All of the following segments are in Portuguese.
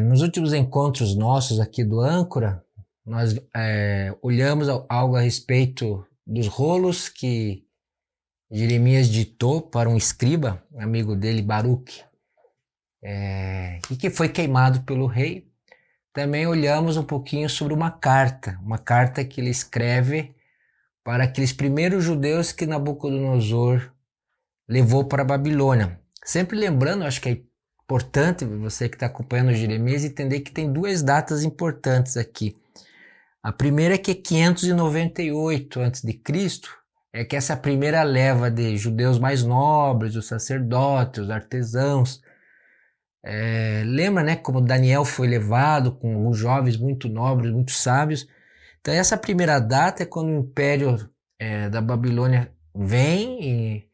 Nos últimos encontros nossos aqui do Âncora, nós olhamos algo a respeito dos rolos que Jeremias ditou para um escriba, amigo dele, Baruque, e que foi queimado pelo rei. Também olhamos um pouquinho sobre uma carta que ele escreve para aqueles primeiros judeus que Nabucodonosor levou para a Babilônia. Sempre lembrando, acho que é importante você que está acompanhando Jeremias entender que tem duas datas importantes aqui. A primeira é que é 598 a.C., é que essa primeira leva de judeus mais nobres, os sacerdotes, os artesãos, lembra, né, como Daniel foi levado com os jovens muito nobres, muito sábios. Então essa primeira data é quando o Império da Babilônia vem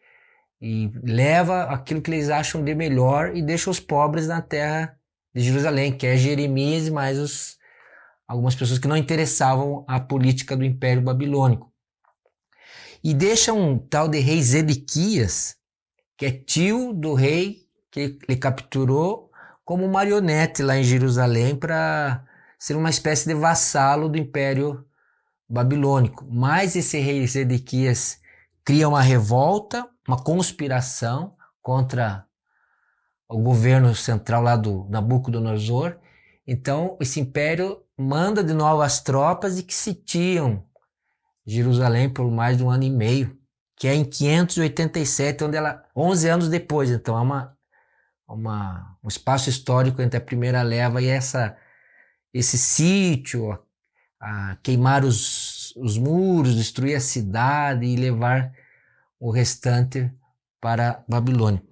e leva aquilo que eles acham de melhor e deixa os pobres na terra de Jerusalém, que é Jeremias e mais algumas pessoas que não interessavam a política do Império Babilônico. E deixa um tal de rei Zedequias, que é tio do rei que ele capturou, como marionete lá em Jerusalém para ser uma espécie de vassalo do Império Babilônico. Mas esse rei Zedequias cria uma revolta, uma conspiração contra o governo central lá do Nabucodonosor. Então esse império manda de novo as tropas e que sitiam Jerusalém por mais de um ano e meio, que é em 587, 11 anos depois. Então é um espaço histórico entre a primeira leva e esse sítio, a queimar os muros, destruir a cidade e levar o restante para Babilônia.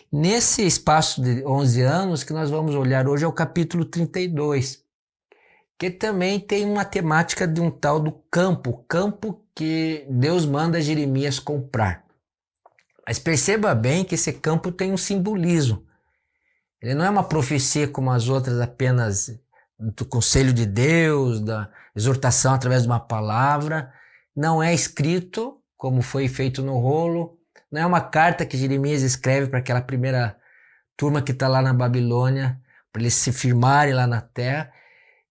Nesse espaço de 11 anos que nós vamos olhar hoje é o capítulo 32, que também tem uma temática de um tal do campo que Deus manda Jeremias comprar. Mas perceba bem que esse campo tem um simbolismo. Ele não é uma profecia como as outras, apenas do conselho de Deus, da exortação através de uma palavra. Não é escrito, como foi feito no rolo. Não é uma carta que Jeremias escreve para aquela primeira turma que está lá na Babilônia, para eles se firmarem lá na terra.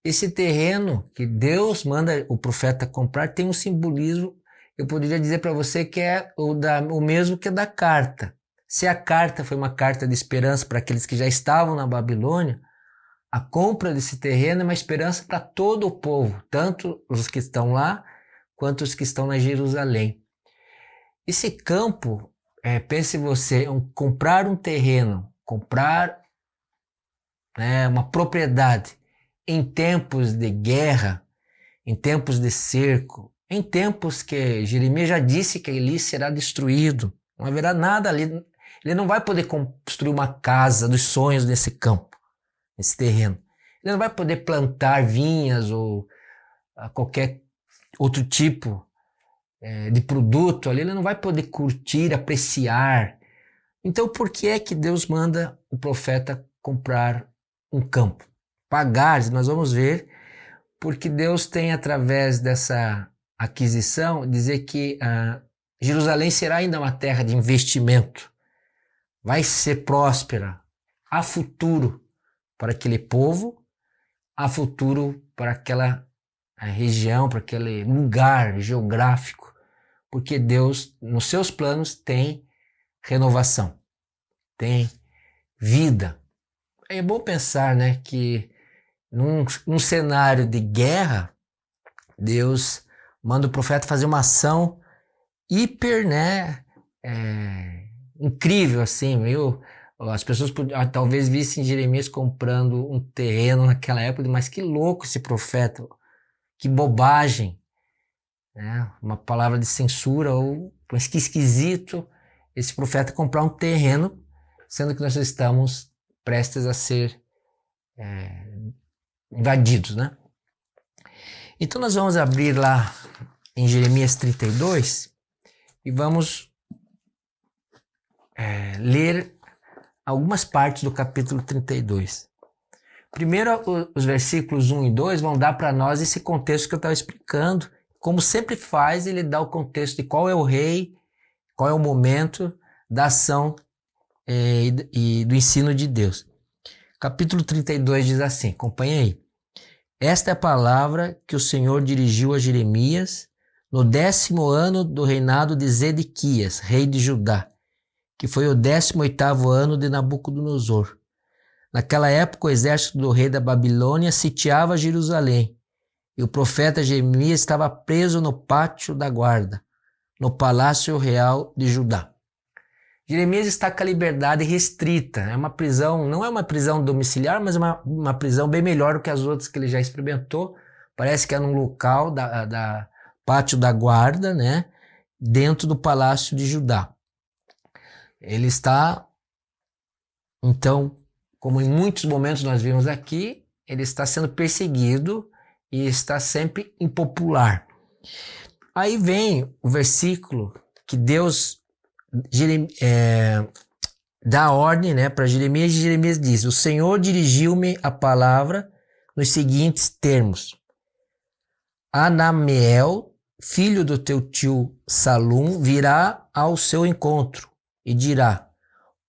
Esse terreno que Deus manda o profeta comprar tem um simbolismo, eu poderia dizer para você que é o mesmo que da carta. Se a carta foi uma carta de esperança para aqueles que já estavam na Babilônia, a compra desse terreno é uma esperança para todo o povo, tanto os que estão lá quanto os que estão na Jerusalém. Esse campo, pense você, comprar um terreno, comprar uma propriedade em tempos de guerra, em tempos de cerco, em tempos que Jeremias já disse que ali será destruído, não haverá nada ali. Ele não vai poder construir uma casa dos sonhos nesse campo, nesse terreno. Ele não vai poder plantar vinhas ou qualquer outro tipo de produto ali. Ele não vai poder curtir, apreciar. Então, por que é que Deus manda o profeta comprar um campo? Pagar, nós vamos ver, porque Deus tem, através dessa aquisição, dizer que Jerusalém será ainda uma terra de investimento. Vai ser próspera. Há futuro para aquele povo, há futuro para aquela região, para aquele lugar geográfico, porque Deus, nos seus planos, tem renovação, tem vida. É bom pensar, né, que num cenário de guerra, Deus manda o profeta fazer uma ação hiper, incrível, assim, meio. As pessoas talvez vissem Jeremias comprando um terreno naquela época, mas que louco esse profeta, que bobagem, né? Uma palavra de censura, mas que esquisito esse profeta comprar um terreno, sendo que nós estamos prestes a ser invadidos, né? Então nós vamos abrir lá em Jeremias 32 e vamos ler algumas partes do capítulo 32. Primeiro, os versículos 1 e 2 vão dar para nós esse contexto que eu estava explicando. Como sempre faz, ele dá o contexto de qual é o rei, qual é o momento da ação e do ensino de Deus. Capítulo 32 diz assim, acompanha aí. Esta é a palavra que o Senhor dirigiu a Jeremias no 10º ano do reinado de Zedequias, rei de Judá, que foi o 18º ano de Nabucodonosor. Naquela época, o exército do rei da Babilônia sitiava Jerusalém, e o profeta Jeremias estava preso no pátio da guarda, no palácio real de Judá. Jeremias está com a liberdade restrita. É uma prisão, não é uma prisão domiciliar, mas uma prisão bem melhor do que as outras que ele já experimentou. Parece que é num local da pátio da guarda, né? Dentro do palácio de Judá. Ele está, então, como em muitos momentos nós vimos aqui, ele está sendo perseguido e está sempre impopular. Aí vem o versículo que Deus dá ordem, né, para Jeremias, e Jeremias diz: o Senhor dirigiu-me a palavra nos seguintes termos: Anameel, filho do teu tio Salum, virá ao seu encontro e dirá: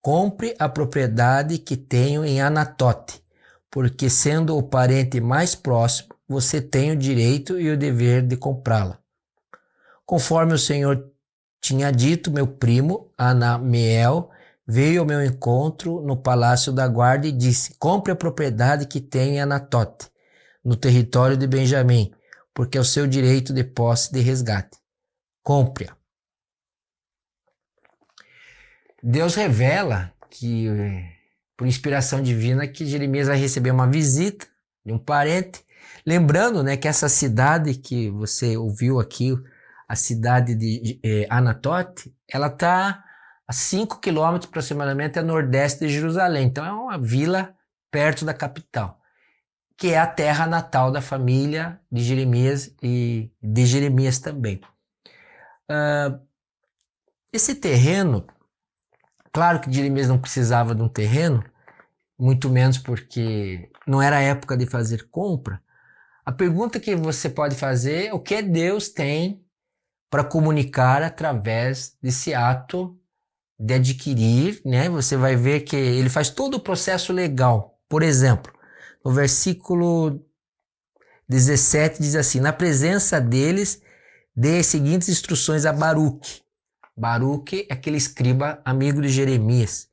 compre a propriedade que tenho em Anatote, porque sendo o parente mais próximo, você tem o direito e o dever de comprá-la. Conforme o Senhor tinha dito, meu primo, Anameel, veio ao meu encontro no palácio da guarda e disse: compre a propriedade que tem em Anatote, no território de Benjamim, porque é o seu direito de posse de resgate. Compre-a. Deus revela que, por inspiração divina, que Jeremias vai receber uma visita de um parente. Lembrando, né, que essa cidade que você ouviu aqui, a cidade de Anatote, ela está a 5 quilômetros aproximadamente a nordeste de Jerusalém. Então é uma vila perto da capital, que é a terra natal da família de Jeremias e de Jeremias também. Esse terreno, claro que Jeremias não precisava de um terreno, muito menos porque não era a época de fazer compra. A pergunta que você pode fazer é o que Deus tem para comunicar através desse ato de adquirir, né? Você vai ver que ele faz todo o processo legal. Por exemplo, no versículo 17 diz assim: na presença deles, dê as seguintes instruções a Baruque. Baruque é aquele escriba amigo de Jeremias.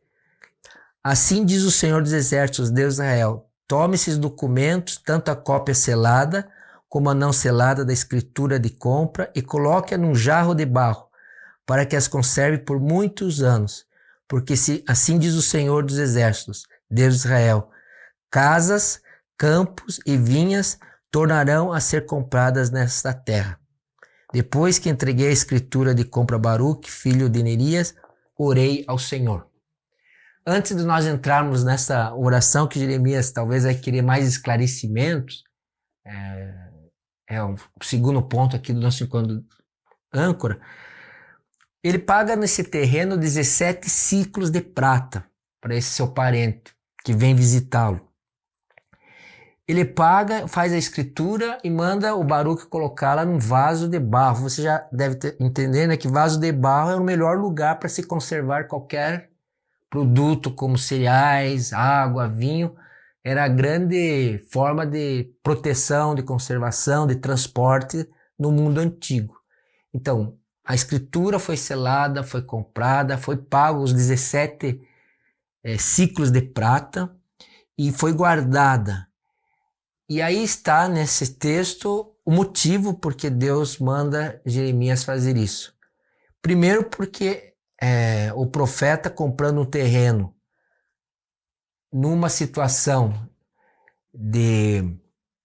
Assim diz o Senhor dos Exércitos, Deus de Israel: tome esses documentos, tanto a cópia selada como a não selada da escritura de compra, e coloque-a num jarro de barro, para que as conserve por muitos anos. Porque assim diz o Senhor dos Exércitos, Deus de Israel: casas, campos e vinhas tornarão a ser compradas nesta terra. Depois que entreguei a escritura de compra a Baruque, filho de Nerias, orei ao Senhor. Antes de nós entrarmos nessa oração que Jeremias talvez vai querer mais esclarecimentos, é o segundo ponto aqui do nosso encontro âncora, ele paga nesse terreno 17 ciclos de prata para esse seu parente que vem visitá-lo. Ele paga, faz a escritura e manda o Baruque colocá-la num vaso de barro. Você já deve entender, né, que vaso de barro é o melhor lugar para se conservar qualquer produto como cereais, água, vinho. Era a grande forma de proteção, de conservação, de transporte no mundo antigo. Então, a escritura foi selada, foi comprada, foi pago os 17 ciclos de prata e foi guardada. E aí está nesse texto o motivo por que Deus manda Jeremias fazer isso. Primeiro porque o profeta comprando um terreno numa situação de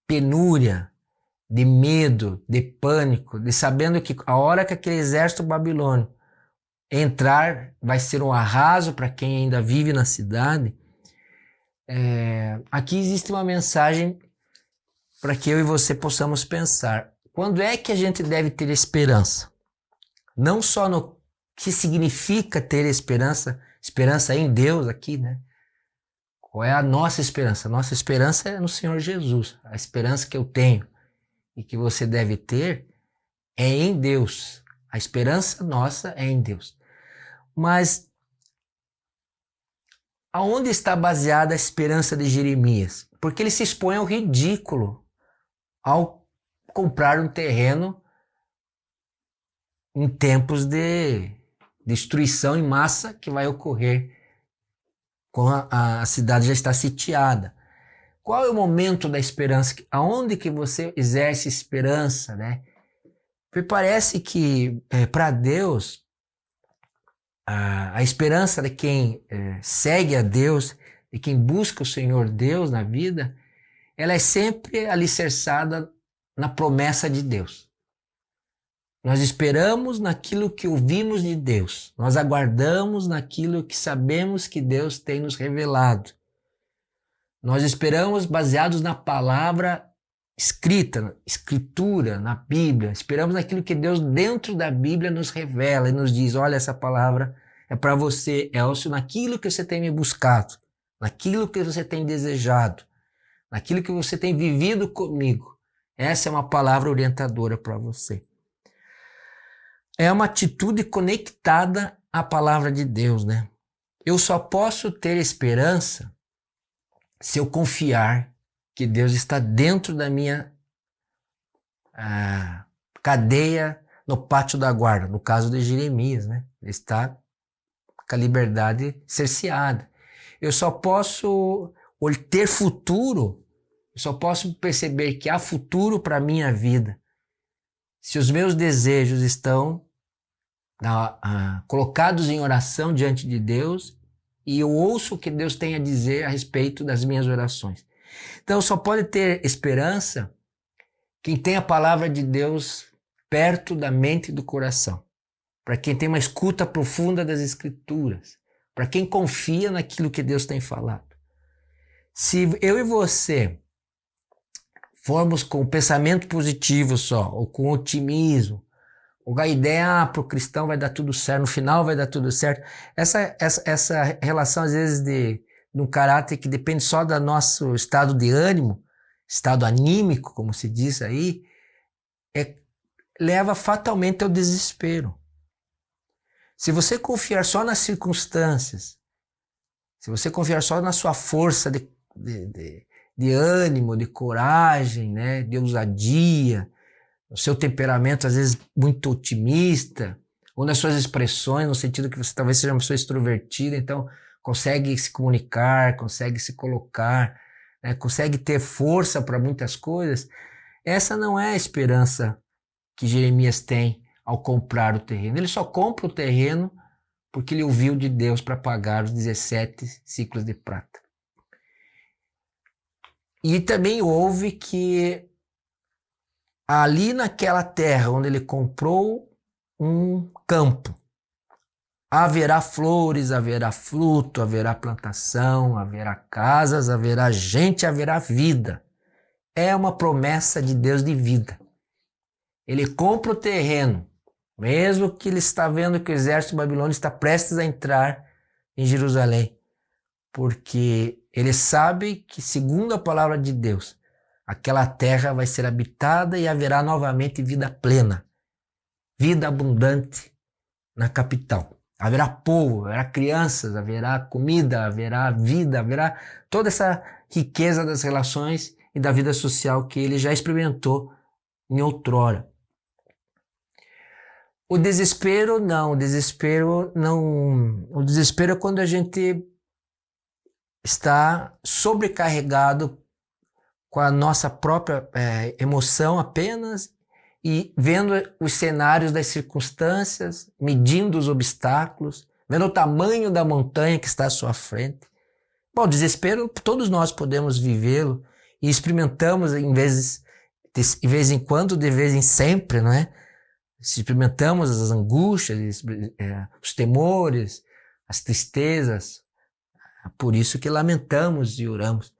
penúria, de medo, de pânico, de sabendo que a hora que aquele exército babilônio entrar vai ser um arraso para quem ainda vive na cidade. Aqui existe uma mensagem para que eu e você possamos pensar. Quando é que a gente deve ter esperança? Não só no que significa ter esperança em Deus aqui, né? Qual é a nossa esperança? Nossa esperança é no Senhor Jesus. A esperança que eu tenho e que você deve ter é em Deus. A esperança nossa é em Deus. Mas Aonde está baseada a esperança de Jeremias? Porque ele se expõe ao ridículo ao comprar um terreno em tempos de destruição em massa que vai ocorrer quando a cidade já está sitiada. Qual é o momento da esperança? Aonde que você exerce esperança, né? Porque parece que para Deus a esperança de quem segue a Deus, de quem busca o Senhor Deus na vida, ela é sempre alicerçada na promessa de Deus. Nós esperamos naquilo que ouvimos de Deus. Nós aguardamos naquilo que sabemos que Deus tem nos revelado. Nós esperamos baseados na palavra escrita, escritura, na Bíblia. Esperamos naquilo que Deus dentro da Bíblia nos revela e nos diz, olha, essa palavra é para você, Elcio, naquilo que você tem me buscado, naquilo que você tem desejado, naquilo que você tem vivido comigo. Essa é uma palavra orientadora para você. É uma atitude conectada à palavra de Deus, né? Eu só posso ter esperança se eu confiar que Deus está dentro da minha cadeia no pátio da guarda, no caso de Jeremias, né? Ele está com a liberdade cerceada. Eu só posso ter futuro, eu só posso perceber que há futuro para a minha vida se os meus desejos estão colocados em oração diante de Deus e eu ouço o que Deus tem a dizer a respeito das minhas orações. Então só pode ter esperança quem tem a palavra de Deus perto da mente e do coração. Para quem tem uma escuta profunda das Escrituras. Para quem confia naquilo que Deus tem falado. Se eu e você formos com pensamento positivo só, ou com otimismo, ou a ideia, para o cristão vai dar tudo certo, no final vai dar tudo certo. Essa relação, às vezes, de um caráter que depende só do nosso estado de ânimo, estado anímico, como se diz aí, leva fatalmente ao desespero. Se você confiar só nas circunstâncias, se você confiar só na sua força de ânimo, de coragem, né, de ousadia, o seu temperamento às vezes muito otimista, ou nas suas expressões, no sentido que você talvez seja uma pessoa extrovertida, então consegue se comunicar, consegue se colocar, né, consegue ter força para muitas coisas, essa não é a esperança que Jeremias tem ao comprar o terreno. Ele só compra o terreno porque ele ouviu de Deus para pagar os 17 ciclos de prata. E também houve que ali naquela terra onde ele comprou um campo, haverá flores, haverá fruto, haverá plantação, haverá casas, haverá gente, haverá vida. É uma promessa de Deus de vida. Ele compra o terreno, mesmo que ele está vendo que o exército babilônico está prestes a entrar em Jerusalém, porque ele sabe que, segundo a palavra de Deus, aquela terra vai ser habitada e haverá novamente vida plena, vida abundante na capital. Haverá povo, haverá crianças, haverá comida, haverá vida, haverá toda essa riqueza das relações e da vida social que ele já experimentou em outrora. O desespero não. O desespero é quando a gente está sobrecarregado com a nossa própria emoção apenas e vendo os cenários das circunstâncias, medindo os obstáculos, vendo o tamanho da montanha que está à sua frente. Bom, desespero, todos nós podemos vivê-lo e experimentamos de vez em quando, de vez em sempre, não é? Experimentamos as angústias, os temores, as tristezas. Por isso que lamentamos e oramos.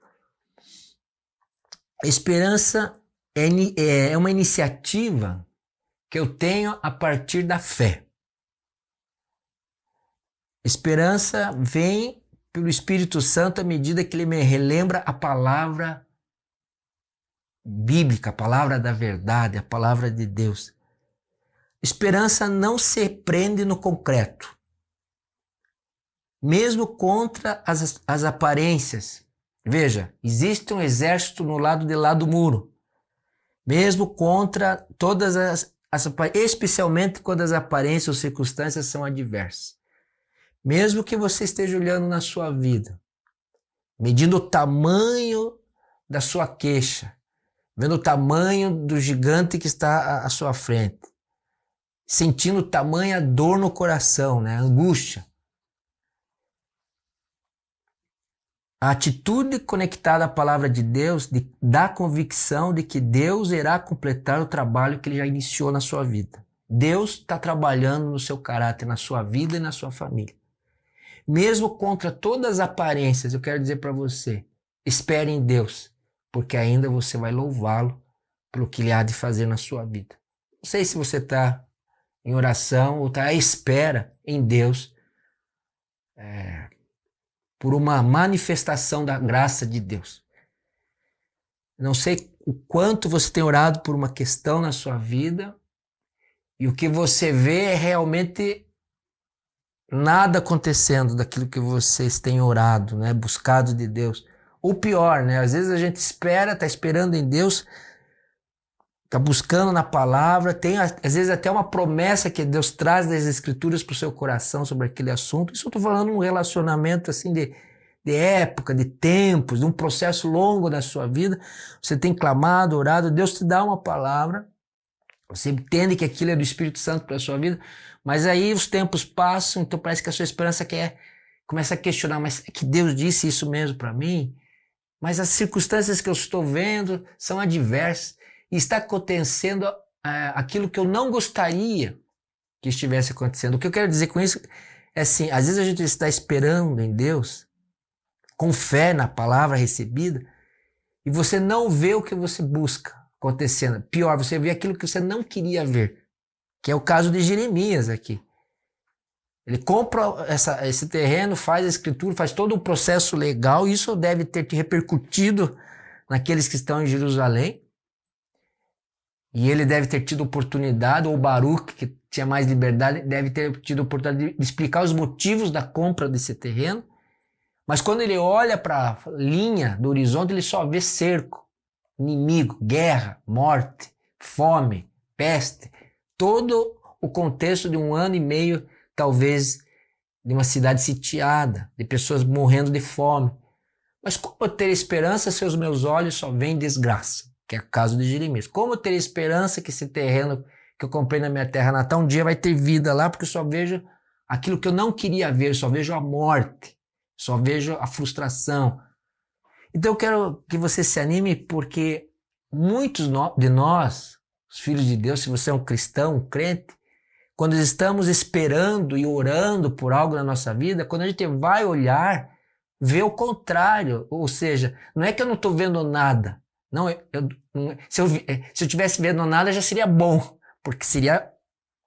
A esperança é uma iniciativa que eu tenho a partir da fé. Esperança vem pelo Espírito Santo à medida que ele me relembra a palavra bíblica, a palavra da verdade, a palavra de Deus. Esperança não se prende no concreto. mesmo contra as aparências. Veja, existe um exército no lado de lá do muro, mesmo contra todas especialmente quando as aparências ou circunstâncias são adversas. Mesmo que você esteja olhando na sua vida, medindo o tamanho da sua queixa, vendo o tamanho do gigante que está à sua frente, sentindo tamanha dor no coração, né? Angústia. A atitude conectada à palavra de Deus dá convicção de que Deus irá completar o trabalho que Ele já iniciou na sua vida. Deus está trabalhando no seu caráter, na sua vida e na sua família. Mesmo contra todas as aparências, eu quero dizer para você, espere em Deus, porque ainda você vai louvá-lo pelo que Ele há de fazer na sua vida. Não sei se você está em oração ou está à espera em Deus, por uma manifestação da graça de Deus. Não sei o quanto você tem orado por uma questão na sua vida e o que você vê é realmente nada acontecendo daquilo que vocês têm orado, né? Buscado de Deus. Ou pior, né? Às vezes a gente está esperando em Deus, está buscando na palavra, tem às vezes até uma promessa que Deus traz das Escrituras para o seu coração sobre aquele assunto. Isso eu estou falando de um relacionamento assim de época, de tempos, de um processo longo da sua vida. Você tem clamado, orado, Deus te dá uma palavra, você entende que aquilo é do Espírito Santo para a sua vida, mas aí os tempos passam, então parece que a sua esperança começa a questionar, mas é que Deus disse isso mesmo para mim? Mas as circunstâncias que eu estou vendo são adversas e está acontecendo aquilo que eu não gostaria que estivesse acontecendo. O que eu quero dizer com isso é assim, às vezes a gente está esperando em Deus, com fé na palavra recebida, e você não vê o que você busca acontecendo. Pior, você vê aquilo que você não queria ver, que é o caso de Jeremias aqui. Ele compra esse terreno, faz a escritura, faz todo o processo legal, e isso deve ter repercutido naqueles que estão em Jerusalém. E ele deve ter tido oportunidade, ou Baruque, que tinha mais liberdade, deve ter tido oportunidade de explicar os motivos da compra desse terreno. Mas quando ele olha para a linha do horizonte, ele só vê cerco, inimigo, guerra, morte, fome, peste. Todo o contexto de 1 ano e meio, talvez, de uma cidade sitiada, de pessoas morrendo de fome. Mas como eu ter esperança se os meus olhos só veem desgraça? Que é o caso de Jeremias. Como eu ter esperança que esse terreno que eu comprei na minha terra natal um dia vai ter vida lá, porque eu só vejo aquilo que eu não queria ver, só vejo a morte, só vejo a frustração. Então eu quero que você se anime, porque muitos de nós, os filhos de Deus, se você é um cristão, um crente, quando estamos esperando e orando por algo na nossa vida, quando a gente vai olhar, vê o contrário. Ou seja, não é que eu não estou vendo nada. Não, se eu tivesse vendo nada já seria bom, porque seria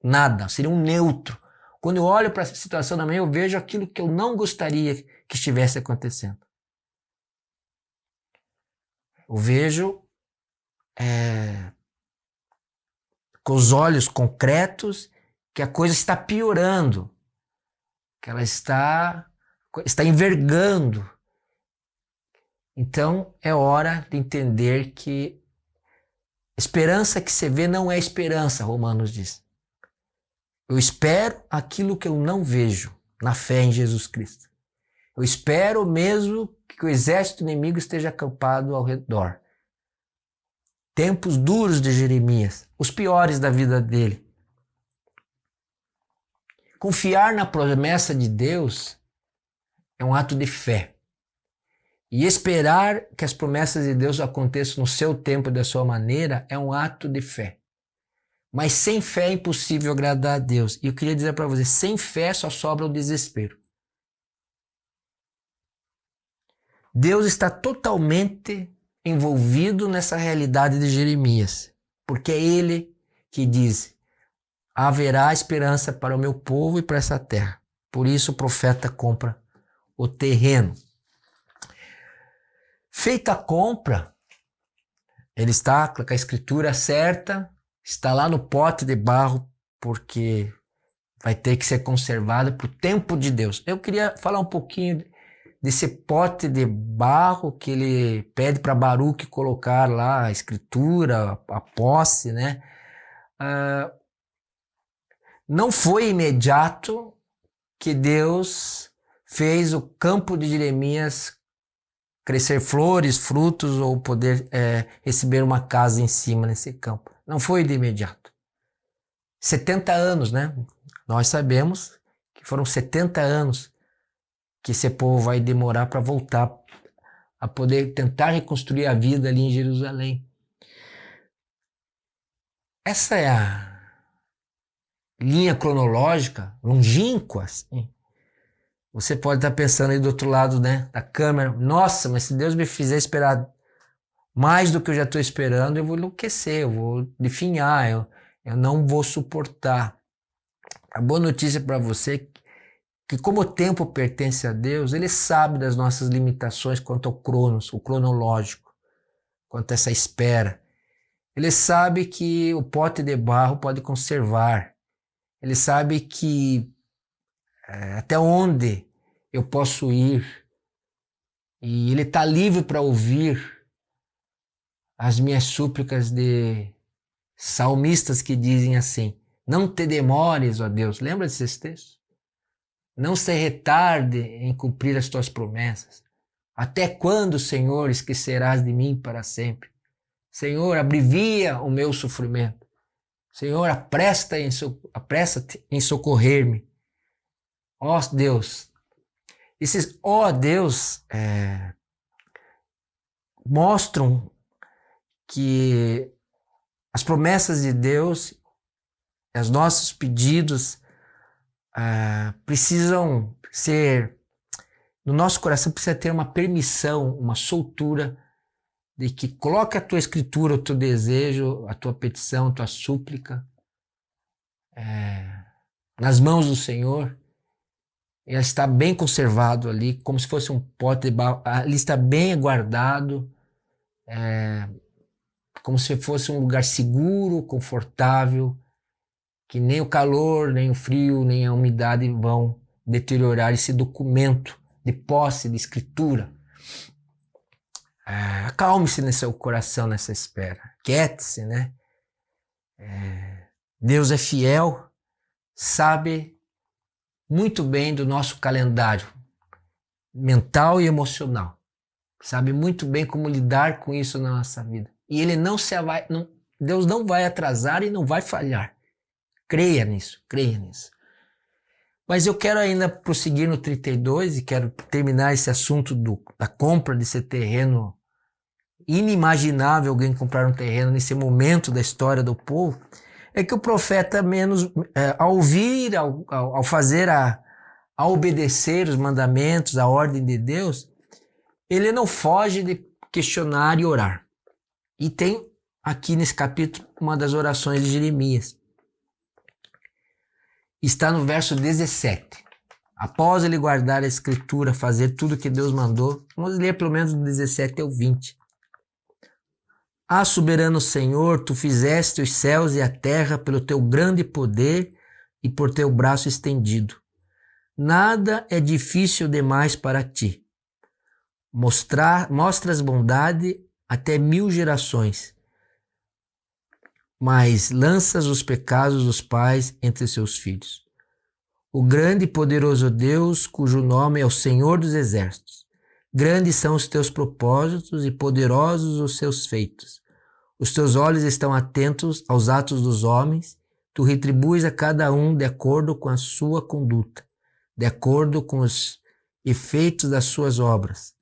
nada, seria um neutro. Quando eu olho para essa situação da minha, eu vejo aquilo que eu não gostaria que estivesse acontecendo. Eu vejo com os olhos concretos que a coisa está piorando, que ela está envergando. Então é hora de entender que esperança que você vê não é esperança, Romanos diz. Eu espero aquilo que eu não vejo, na fé em Jesus Cristo. Eu espero mesmo que o exército inimigo esteja acampado ao redor. Tempos duros de Jeremias, os piores da vida dele. Confiar na promessa de Deus é um ato de fé. E esperar que as promessas de Deus aconteçam no seu tempo e da sua maneira é um ato de fé. Mas sem fé é impossível agradar a Deus. E eu queria dizer para você, sem fé só sobra o desespero. Deus está totalmente envolvido nessa realidade de Jeremias, porque é ele que diz: haverá esperança para o meu povo e para essa terra. Por isso o profeta compra o terreno. Feita a compra, ele está com a escritura certa, está lá no pote de barro, porque vai ter que ser conservada para o tempo de Deus. Eu queria falar um pouquinho desse pote de barro que ele pede para Baruque colocar lá a escritura, a posse, né? Não foi imediato que Deus fez o campo de Jeremias crescer flores, frutos ou poder receber uma casa em cima nesse campo. Não foi de imediato. 70 anos, né? Nós sabemos que foram 70 anos que esse povo vai demorar para voltar a poder tentar reconstruir a vida ali em Jerusalém. Essa é a linha cronológica longínqua, assim. Você pode estar pensando aí do outro lado, né, da câmera, nossa, mas se Deus me fizer esperar mais do que eu já estou esperando, eu vou enlouquecer, eu vou definhar, eu não vou suportar. A boa notícia para você é que como o tempo pertence a Deus, Ele sabe das nossas limitações quanto ao cronos, o cronológico, quanto a essa espera. Ele sabe que o pote de barro pode conservar. Ele sabe que até onde eu posso ir. E Ele está livre para ouvir as minhas súplicas de salmistas que dizem assim: não te demores, ó Deus. Lembra desses textos? Não se retarde em cumprir as tuas promessas. Até quando, Senhor, esquecerás de mim para sempre? Senhor, abrevia o meu sofrimento. Senhor, apressa-te em socorrer-me. Ó Deus, esses ó Deus mostram que as promessas de Deus, os nossos pedidos precisam ser, no nosso coração precisa ter uma permissão, uma soltura de que coloque a tua escritura, o teu desejo, a tua petição, a tua súplica nas mãos do Senhor. Ele está bem conservado ali, como se fosse um pote de barro. Ali está bem guardado, como se fosse um lugar seguro, confortável, que nem o calor, nem o frio, nem a umidade vão deteriorar esse documento de posse, de escritura. Acalme-se no seu coração nessa espera. Quiete-se, né? Deus é fiel, sabe muito bem do nosso calendário mental e emocional. Sabe muito bem como lidar com isso na nossa vida. E Ele Deus não vai atrasar e não vai falhar. Creia nisso, creia nisso. Mas eu quero ainda prosseguir no 32 e quero terminar esse assunto da compra desse terreno. Inimaginável alguém comprar um terreno nesse momento da história do povo. É que o profeta ao ouvir, ao fazer, a obedecer os mandamentos, a ordem de Deus, ele não foge de questionar e orar. E tem aqui nesse capítulo uma das orações de Jeremias. Está no verso 17. Após ele guardar a escritura, fazer tudo o que Deus mandou, vamos ler pelo menos do 17 ao 20. Ah, soberano Senhor, tu fizeste os céus e a terra pelo teu grande poder e por teu braço estendido. Nada é difícil demais para ti. Mostras bondade até 1000 gerações, mas lanças os pecados dos pais entre seus filhos. O grande e poderoso Deus, cujo nome é o Senhor dos Exércitos. Grandes são os teus propósitos e poderosos os seus feitos. Os teus olhos estão atentos aos atos dos homens. Tu retribuis a cada um de acordo com a sua conduta, de acordo com os efeitos das suas obras.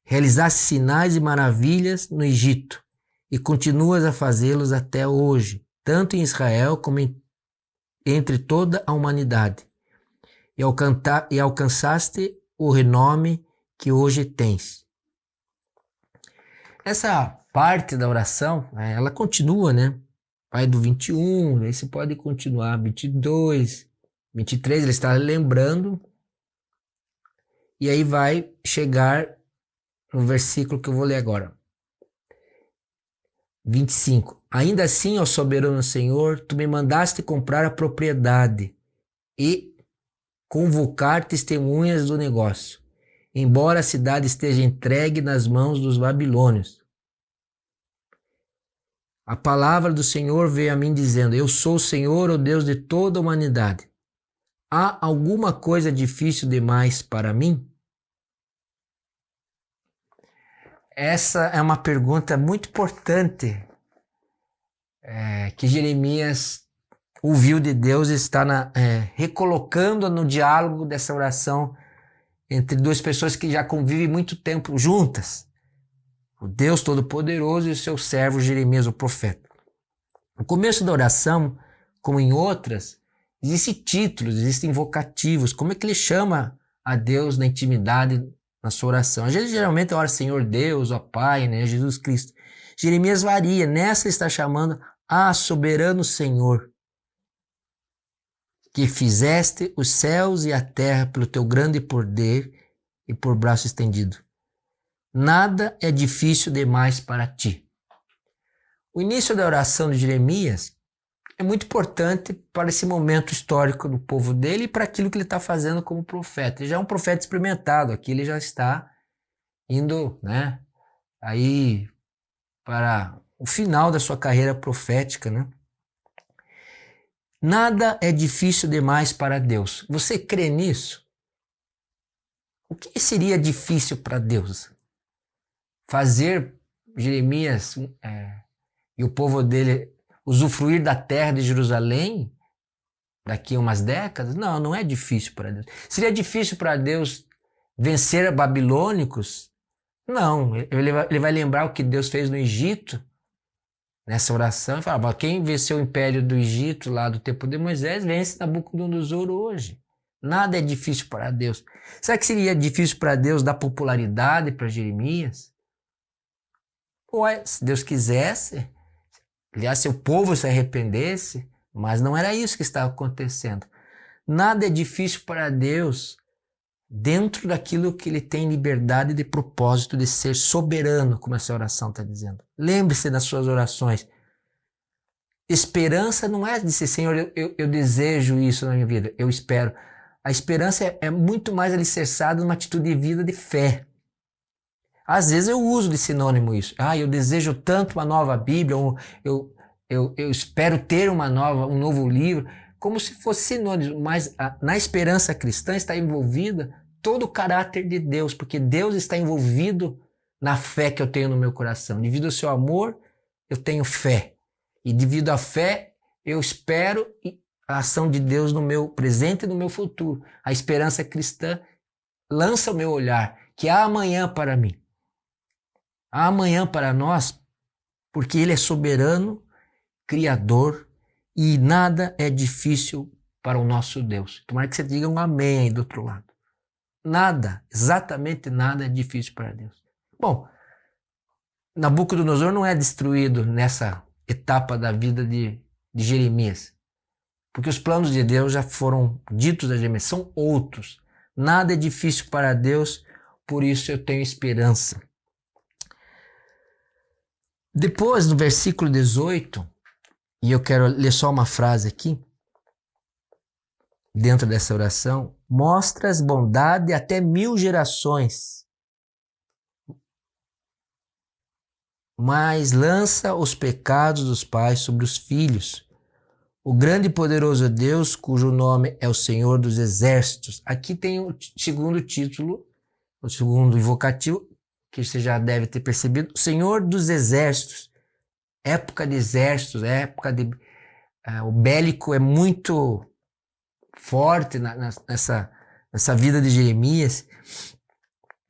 Realizaste sinais e maravilhas no Egito e continuas a fazê-los até hoje, tanto em Israel como entre toda a humanidade. E alcançaste o renome que hoje tens. Essa parte da oração, ela continua, né? Vai do 21, aí você pode continuar, 22, 23, ele está lembrando, e aí vai chegar no versículo que eu vou ler agora. 25. Ainda assim, ó soberano Senhor, tu me mandaste comprar a propriedade e convocar testemunhas do negócio, embora a cidade esteja entregue nas mãos dos babilônios. A palavra do Senhor veio a mim dizendo: Eu sou o Senhor, o Deus de toda a humanidade. Há alguma coisa difícil demais para mim? Essa é uma pergunta muito importante que Jeremias ouviu de Deus e está recolocando no diálogo dessa oração entre duas pessoas que já convivem muito tempo juntas. O Deus Todo-Poderoso e o seu servo Jeremias, o profeta. No começo da oração, como em outras, existem títulos, existem invocativos. Como é que ele chama a Deus na intimidade na sua oração? Às vezes, geralmente, ora Senhor Deus, ó Pai, né, Jesus Cristo. Jeremias varia. Nessa ele está chamando soberano Senhor, que fizeste os céus e a terra pelo teu grande poder e por braço estendido. Nada é difícil demais para ti. O início da oração de Jeremias é muito importante para esse momento histórico do povo dele e para aquilo que ele está fazendo como profeta. Ele já é um profeta experimentado, aqui ele já está indo, né, aí para o final da sua carreira profética, né? Nada é difícil demais para Deus. Você crê nisso? O que seria difícil para Deus? Fazer Jeremias e o povo dele usufruir da terra de Jerusalém daqui a umas décadas? Não, não é difícil para Deus. Seria difícil para Deus vencer babilônicos? Não, ele vai lembrar o que Deus fez no Egito nessa oração e falar: quem venceu o império do Egito lá do tempo de Moisés vence Nabucodonosor hoje. Nada é difícil para Deus. Será que seria difícil para Deus dar popularidade para Jeremias? Ué, se Deus quisesse, aliás, se o povo se arrependesse, mas não era isso que estava acontecendo. Nada é difícil para Deus dentro daquilo que ele tem liberdade de propósito de ser soberano, como essa oração está dizendo. Lembre-se das suas orações. Esperança não é dizer: Senhor, eu desejo isso na minha vida, eu espero. A esperança é muito mais alicerçada numa atitude de vida de fé. Às vezes eu uso de sinônimo isso. Eu desejo tanto uma nova Bíblia, eu espero ter um novo livro, como se fosse sinônimo. Mas na esperança cristã está envolvida todo o caráter de Deus, porque Deus está envolvido na fé que eu tenho no meu coração. Devido ao seu amor, eu tenho fé. E devido à fé, eu espero a ação de Deus no meu presente e no meu futuro. A esperança cristã lança o meu olhar, que há amanhã para mim. Há amanhã para nós, porque Ele é soberano, Criador, e nada é difícil para o nosso Deus. Tomara que você diga um amém aí do outro lado. Nada, exatamente nada é difícil para Deus. Bom, Nabucodonosor não é destruído nessa etapa da vida de Jeremias, porque os planos de Deus já foram ditos a Jeremias, são outros. Nada é difícil para Deus, por isso eu tenho esperança. Depois, no versículo 18, e eu quero ler só uma frase aqui, dentro dessa oração: mostras bondade até 1000 gerações, mas lança os pecados dos pais sobre os filhos. O grande e poderoso Deus, cujo nome é o Senhor dos Exércitos. Aqui tem o segundo título, o segundo invocativo, que você já deve ter percebido: o Senhor dos Exércitos. Época de exércitos, o bélico é muito forte nessa vida de Jeremias,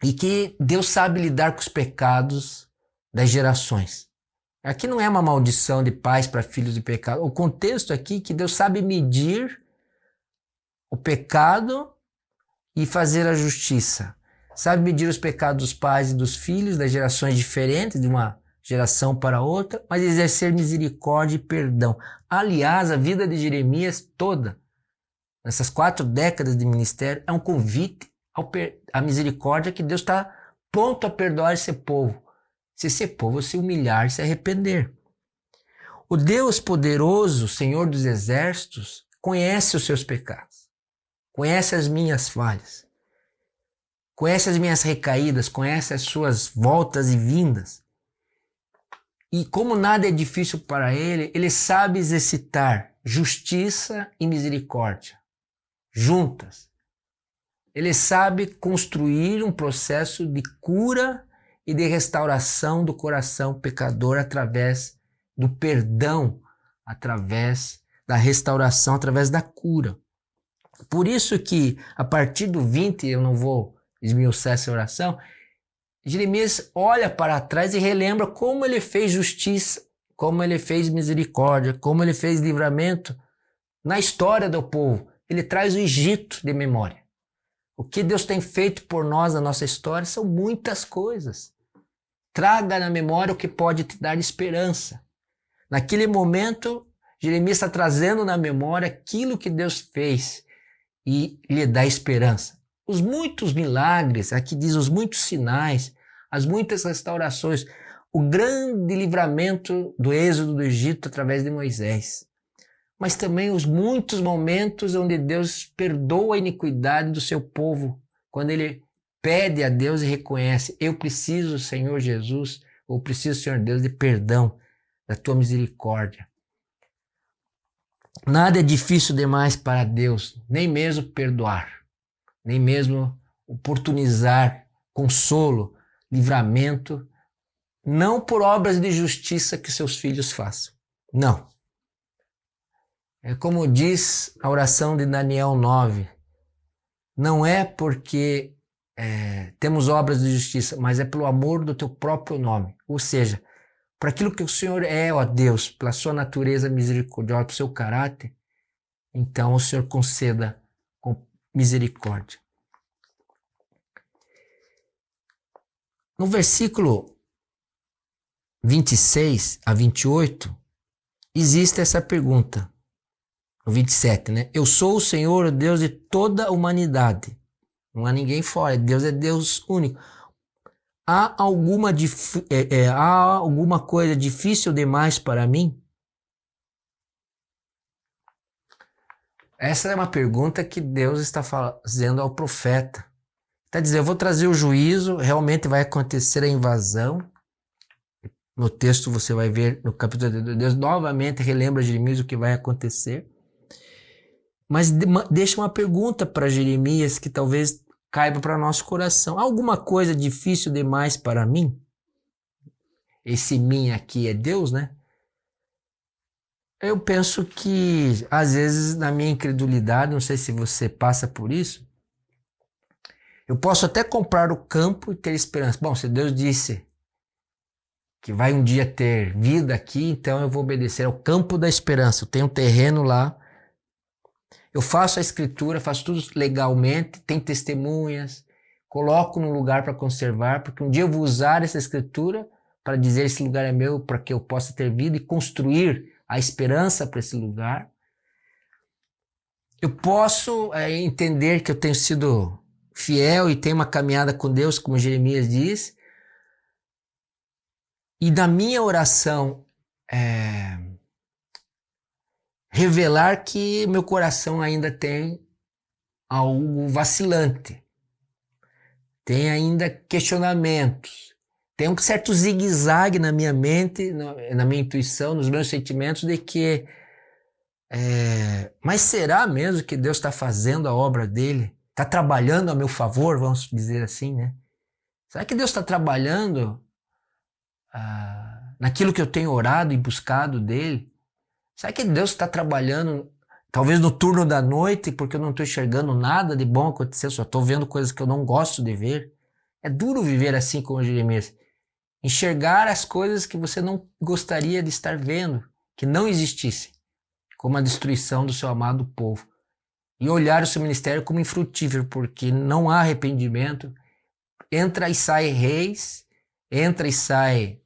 e que Deus sabe lidar com os pecados das gerações. Aqui não é uma maldição de pais para filhos de pecado. O contexto aqui é que Deus sabe medir o pecado e fazer a justiça. Sabe medir os pecados dos pais e dos filhos, das gerações diferentes, de uma geração para outra, mas exercer misericórdia e perdão. Aliás, a vida de Jeremias toda, nessas 4 décadas de ministério, é um convite à misericórdia, que Deus está pronto a perdoar esse povo, se esse povo se humilhar e se arrepender. O Deus poderoso, Senhor dos Exércitos, conhece os seus pecados. conhece as minhas falhas, conhece as minhas recaídas, conhece as suas voltas e vindas. E como nada é difícil para ele, ele sabe exercitar justiça e misericórdia juntas. Ele sabe construir um processo de cura e de restauração do coração pecador através do perdão, através da restauração, através da cura. Por isso que a partir do 20, eu não vou esmiuçar essa oração, Jeremias olha para trás e relembra como ele fez justiça, como ele fez misericórdia, como ele fez livramento na história do povo. Ele traz o Egito de memória. O que Deus tem feito por nós na nossa história são muitas coisas. Traga na memória o que pode te dar esperança. Naquele momento, Jeremias está trazendo na memória aquilo que Deus fez e lhe dá esperança. Os muitos milagres, aqui diz os muitos sinais, as muitas restaurações, o grande livramento do êxodo do Egito através de Moisés. Mas também os muitos momentos onde Deus perdoa a iniquidade do seu povo, quando ele pede a Deus e reconhece, eu preciso, Senhor Jesus, ou preciso, Senhor Deus, de perdão, da tua misericórdia. Nada é difícil demais para Deus, nem mesmo perdoar, nem mesmo oportunizar consolo, livramento, não por obras de justiça que seus filhos façam. Não. É como diz a oração de Daniel 9, não é porque temos obras de justiça, mas é pelo amor do teu próprio nome. Ou seja, para aquilo que o Senhor é, ó Deus, pela sua natureza misericordiosa, pelo seu caráter, então o Senhor conceda com misericórdia. No versículo 26 a 28, existe essa pergunta. No 27, né? Eu sou o Senhor, o Deus de toda a humanidade. Não há ninguém fora. Deus é Deus único. Há alguma coisa difícil demais para mim? Essa é uma pergunta que Deus está fazendo ao profeta. Está dizendo, eu vou trazer o juízo, realmente vai acontecer a invasão. No texto você vai ver, no capítulo de Deus, novamente relembra Jeremias o que vai acontecer. Mas deixa uma pergunta para Jeremias que talvez caiba para nosso coração. Há alguma coisa difícil demais para mim? Esse mim aqui é Deus, né? Eu penso que, às vezes, na minha incredulidade, não sei se você passa por isso, eu posso até comprar o campo e ter esperança. Bom, se Deus disse que vai um dia ter vida aqui, então eu vou obedecer ao campo da esperança. Eu tenho um terreno lá, eu faço a escritura, faço tudo legalmente, tem testemunhas, coloco num lugar para conservar, porque um dia eu vou usar essa escritura para dizer esse lugar é meu, para que eu possa ter vida e construir a esperança para esse lugar. Eu posso entender que eu tenho sido fiel e tenho uma caminhada com Deus, como Jeremias diz, e na minha oração revelar que meu coração ainda tem algo vacilante, tem ainda questionamentos, tem um certo zigue-zague na minha mente, na minha intuição, nos meus sentimentos de que mas será mesmo que Deus está fazendo a obra dele? Está trabalhando a meu favor, vamos dizer assim, né? Será que Deus está trabalhando naquilo que eu tenho orado e buscado dele? Será que Deus está trabalhando, talvez no turno da noite, porque eu não estou enxergando nada de bom acontecer, só estou vendo coisas que eu não gosto de ver? É duro viver assim como Jeremias. Enxergar as coisas que você não gostaria de estar vendo, que não existissem, como a destruição do seu amado povo. E olhar o seu ministério como infrutífero, porque não há arrependimento. Entra e sai reis, entra e sai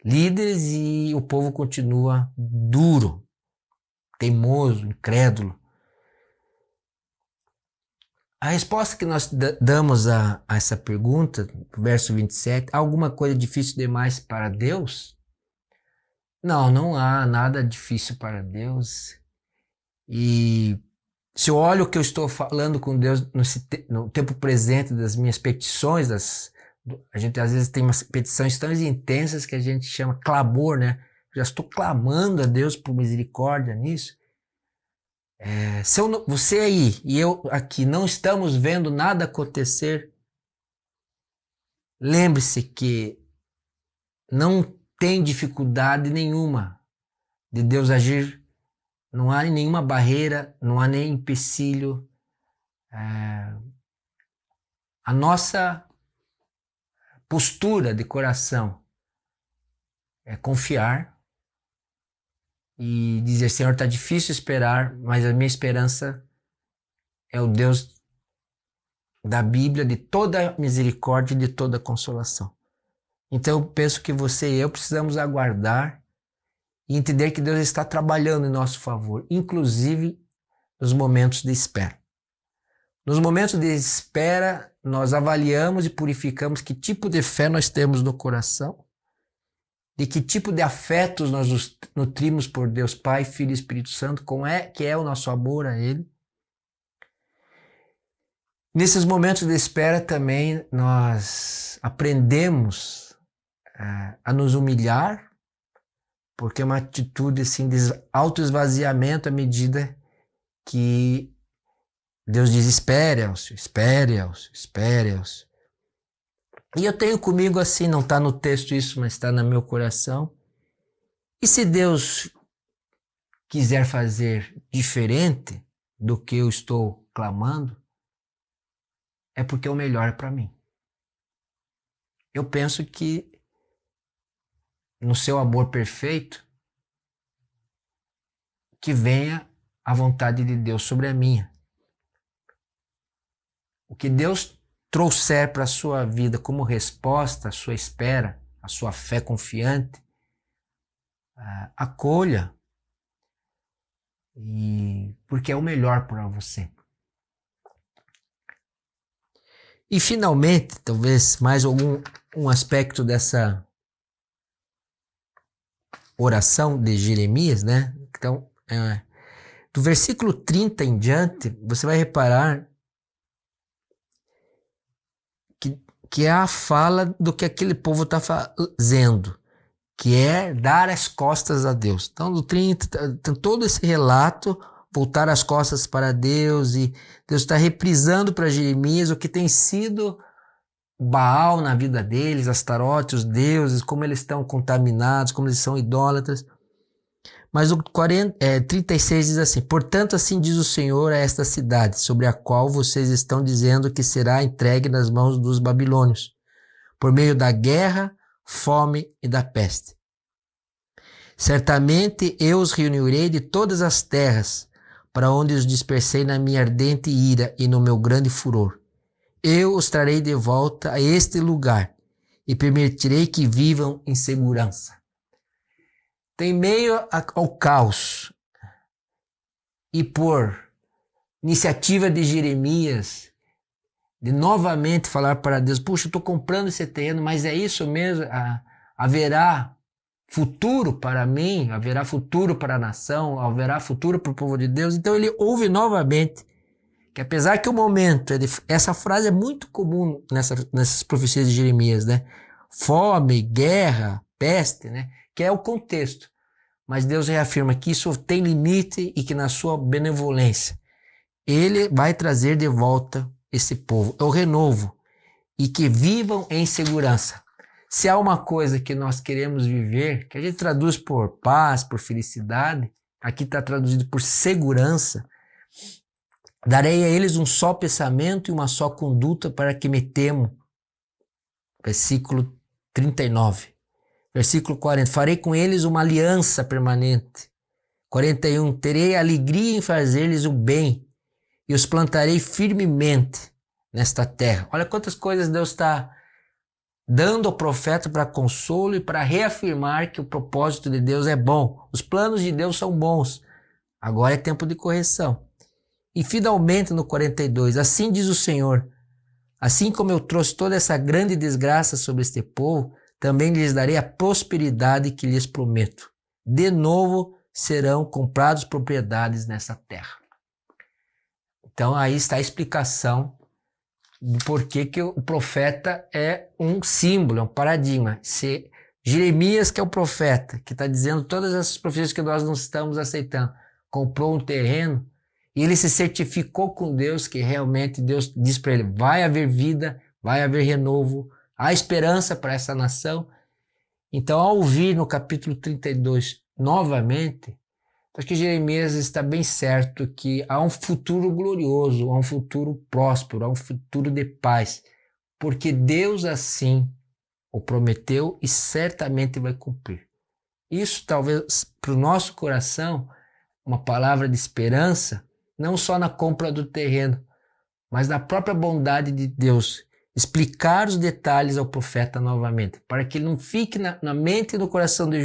líderes e o povo continua duro, teimoso, incrédulo. A resposta que nós damos a essa pergunta, verso 27, há alguma coisa difícil demais para Deus? Não, não há nada difícil para Deus. E Se eu olho o que eu estou falando com Deus no tempo presente das minhas petições, a gente às vezes tem umas petições tão intensas que a gente chama clamor, né? Já estou clamando a Deus por misericórdia nisso. Se você aí e eu aqui não estamos vendo nada acontecer, lembre-se que não tem dificuldade nenhuma de Deus agir. Não há nenhuma barreira, não há nem empecilho. A nossa postura de coração é confiar e dizer: Senhor, está difícil esperar, mas a minha esperança é o Deus da Bíblia, de toda misericórdia e de toda consolação. Então eu penso que você e eu precisamos aguardar e entender que Deus está trabalhando em nosso favor, inclusive nos momentos de espera. Nos momentos de espera, nós avaliamos e purificamos que tipo de fé nós temos no coração, de que tipo de afetos nós nos nutrimos por Deus Pai, Filho e Espírito Santo, que é o nosso amor a Ele. Nesses momentos de espera também nós aprendemos a nos humilhar, porque é uma atitude assim, de autoesvaziamento à medida que Deus diz: espere, Elcio, espere, Elcio, espere, Elcio. E eu tenho comigo assim, não está no texto isso, mas está no meu coração. E se Deus quiser fazer diferente do que eu estou clamando, é porque é o melhor para mim. Eu penso que no seu amor perfeito, que venha a vontade de Deus sobre a minha. O que Deus trouxer para a sua vida como resposta à sua espera, à sua fé confiante, acolha, porque é o melhor para você. E finalmente, talvez mais um aspecto dessa oração de Jeremias, né? Então, do versículo 30 em diante, você vai reparar que é a fala do que aquele povo está fazendo, que é dar as costas a Deus. Então, do 30, tem todo esse relato, voltar as costas para Deus, e Deus está reprisando para Jeremias o que tem sido Baal na vida deles, Astarote, os deuses, como eles estão contaminados, como eles são idólatras. Mas o 36 diz assim: portanto, assim diz o Senhor a esta cidade, sobre a qual vocês estão dizendo que será entregue nas mãos dos babilônios, por meio da guerra, fome e da peste. Certamente eu os reunirei de todas as terras, para onde os dispersei na minha ardente ira e no meu grande furor. Eu os trarei de volta a este lugar e permitirei que vivam em segurança. Em meio ao caos e por iniciativa de Jeremias, de novamente falar para Deus: puxa, eu estou comprando esse terreno, mas é isso mesmo? Haverá futuro para mim? Haverá futuro para a nação? Haverá futuro para o povo de Deus? Então ele ouve novamente que, apesar que o momento, essa frase é muito comum nessas profecias de Jeremias, né? Fome, guerra, peste, né? Que é o contexto. Mas Deus reafirma que isso tem limite e que na sua benevolência Ele vai trazer de volta esse povo. É o renovo. E que vivam em segurança. Se há uma coisa que nós queremos viver, que a gente traduz por paz, por felicidade, aqui está traduzido por segurança. Darei a eles um só pensamento e uma só conduta para que me temam. Versículo 39. Versículo 40. Farei com eles uma aliança permanente. 41. Terei alegria em fazer-lhes o bem e os plantarei firmemente nesta terra. Olha quantas coisas Deus está dando ao profeta para consolo e para reafirmar que o propósito de Deus é bom. Os planos de Deus são bons. Agora é tempo de correção. E finalmente no 42. Assim diz o Senhor: assim como eu trouxe toda essa grande desgraça sobre este povo, também lhes darei a prosperidade que lhes prometo. De novo serão comprados propriedades nessa terra. Então aí está a explicação do porquê que o profeta é um símbolo, é um paradigma. Se Jeremias, que é o profeta, que está dizendo todas essas profecias que nós não estamos aceitando, comprou um terreno e ele se certificou com Deus que realmente Deus diz para ele, vai haver vida, vai haver renovo, há esperança para essa nação. Então, ao ouvir no capítulo 32 novamente, acho que Jeremias está bem certo que há um futuro glorioso, há um futuro próspero, há um futuro de paz, porque Deus assim o prometeu e certamente vai cumprir. Isso talvez para o nosso coração, uma palavra de esperança, não só na compra do terreno, mas na própria bondade de Deus, explicar os detalhes ao profeta novamente, para que ele não fique na mente e no coração de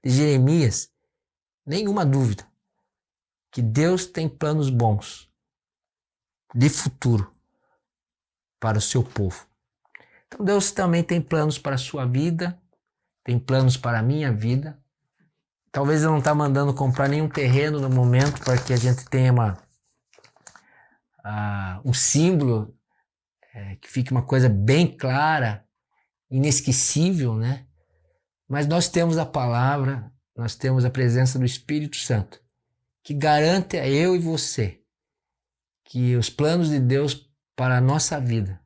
Jeremias nenhuma dúvida que Deus tem planos bons de futuro para o seu povo. Então Deus também tem planos para a sua vida, tem planos para a minha vida. Talvez Ele não está mandando comprar nenhum terreno no momento para que a gente tenha um símbolo, que fique uma coisa bem clara, inesquecível, né? Mas nós temos a palavra, nós temos a presença do Espírito Santo, que garante a eu e você que os planos de Deus para a nossa vida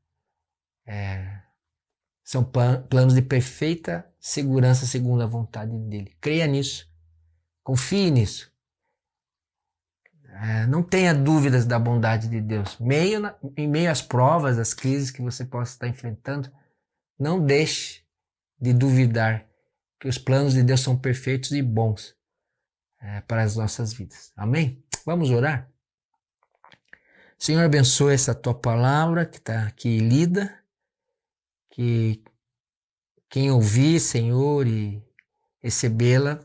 são planos de perfeita segurança segundo a vontade dele. Creia nisso. Confie nisso. Não tenha dúvidas da bondade de Deus. Em meio às provas, às crises que você possa estar enfrentando, não deixe de duvidar que os planos de Deus são perfeitos e bons para as nossas vidas. Amém? Vamos orar? Senhor, abençoe essa tua palavra que está aqui lida, que quem ouvir, Senhor, e recebê-la,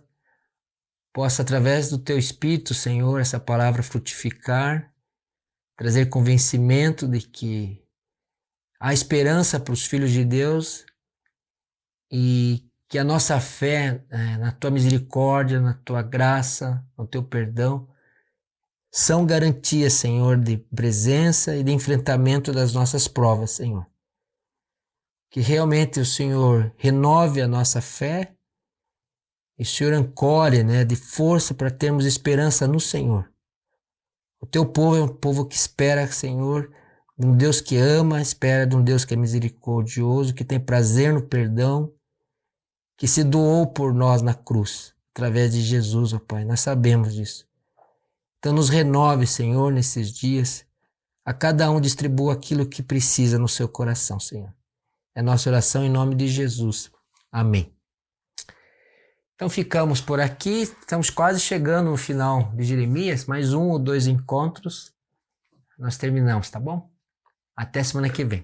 possa, através do teu Espírito, Senhor, essa palavra frutificar, trazer convencimento de que há esperança para os filhos de Deus e que a nossa fé na tua misericórdia, na tua graça, no teu perdão, são garantias, Senhor, de presença e de enfrentamento das nossas provas, Senhor. Que realmente o Senhor renove a nossa fé e o Senhor ancore, de força para termos esperança no Senhor. O teu povo é um povo que espera, Senhor, de um Deus que ama, espera de um Deus que é misericordioso, que tem prazer no perdão, que se doou por nós na cruz, através de Jesus, ó Pai. Nós sabemos disso. Então nos renove, Senhor, nesses dias. A cada um distribua aquilo que precisa no seu coração, Senhor. É nossa oração em nome de Jesus. Amém. Então ficamos por aqui. Estamos quase chegando no final de Jeremias. Mais 1 ou 2 encontros. Nós terminamos, tá bom? Até semana que vem.